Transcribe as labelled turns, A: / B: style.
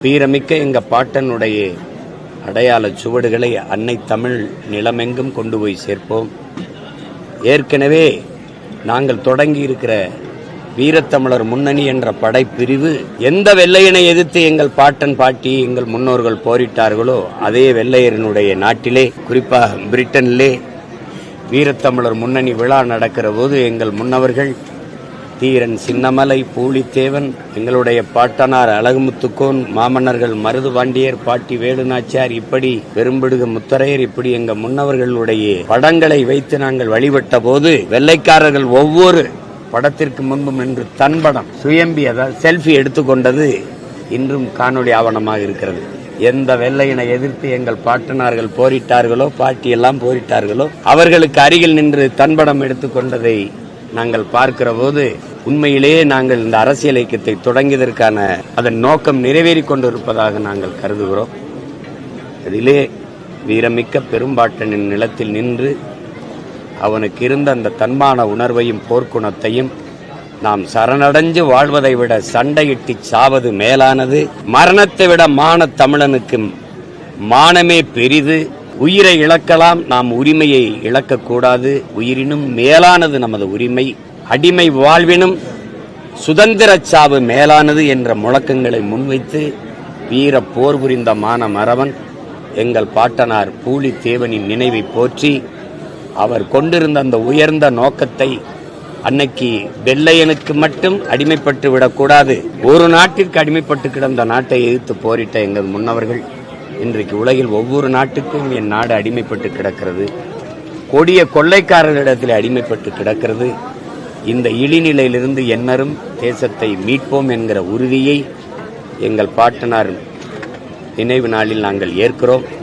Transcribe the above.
A: வீரமிக்க எங்க பாட்டனுடைய அடையாள சுவடுகளை அன்னை தமிழ் நிலமெங்கும் கொண்டு போய் சேர்ப்போம். ஏற்கனவே நாங்கள் தொடங்கி இருக்கிற வீரத்தமிழர் முன்னணி என்ற படைப்பிரிவு எந்த வெள்ளையனை எதிர்த்து எங்கள் பாட்டன் பாட்டி எங்கள் முன்னோர்கள் போரிட்டார்களோ அதே வெள்ளையரினுடைய நாட்டிலே, குறிப்பாக பிரிட்டனிலே வீரத்தமிழர் முன்னணி விழா நடக்கிற போது எங்கள் முன்னவர்கள் தீரன் சின்னமலை, பூலித்தேவன், எங்களுடைய பாட்டனார் அழகுமுத்துக்கோன், மாமன்னர்கள் மருதுபாண்டியர், பாட்டி வேலுநாச்சியார், இப்படி பெரும்பிடுகு முத்தரையர், இப்படி எங்க முன்னவர்களுடைய படங்களை வைத்து நாங்கள் வழிபட்ட போது வெள்ளைக்காரர்கள் ஒவ்வொரு படத்திற்கு முன்பும் நின்று தன் படம் சுயம்பி, அதாவது செல்ஃபி எடுத்துக்கொண்டது இன்றும் காணொலி ஆவணமாக இருக்கிறது. எந்த வெள்ளையினை எதிர்த்து எங்கள் பாட்டனார்கள் போரிட்டார்களோ, பாட்டியெல்லாம் போரிட்டார்களோ, அவர்களுக்கு அருகில் நின்று தன்படம் எடுத்துக்கொண்டதை நாங்கள் பார்க்கிற போது உண்மையிலேயே நாங்கள் இந்த அரசியல் இயக்கத்தை தொடங்கியதற்கான அதன் நோக்கம் நிறைவேறி கொண்டிருப்பதாக நாங்கள் கருதுகிறோம். அதிலே வீரமிக்க பெரும்பாட்டனின் நிலத்தில் நின்று அவனுக்கு இருந்த அந்த தன்மான உணர்வையும் போர்க்குணத்தையும் நாம் சரணடைஞ்சு வாழ்வதை விட சண்டையிட்டு சாவது மேலானது, மரணத்தை விட மான தமிழனுக்கு மானமே பெரிது, உயிரை இழக்கலாம், நாம் உரிமையை இழக்கக்கூடாது, உயிரினும் மேலானது நமது உரிமை, அடிமை வாழ்வினும் சுதந்திர சாவு மேலானது என்ற முழக்கங்களை முன்வைத்து வீர போர் புரிந்த மான மறவன் எங்கள் பாட்டனார் பூலித்தேவனின் நினைவை போற்றி அவர் கொண்டிருந்த அந்த உயர்ந்த நோக்கத்தை, அன்னைக்கு வெள்ளையனுக்கு மட்டும் அடிமைப்பட்டு விடக்கூடாது, ஒரு நாட்டிற்கு அடிமைப்பட்டு கிடந்த நாட்டை எதிர்த்து போரிட்ட எங்கள் முன்னவர்கள் இன்றைக்கு உலகில் ஒவ்வொரு நாட்டுக்கும் என் நாடு அடிமைப்பட்டு கிடக்கிறது, கொடிய கொள்ளைக்காரர்களிடத்தில் அடிமைப்பட்டு கிடக்கிறது. இந்த இழிநிலையிலிருந்து என்னரும் தேசத்தை மீட்போம் என்கிற உறுதியை எங்கள் பாட்டனார் நினைவு நாளில் நாங்கள் ஏற்கிறோம்.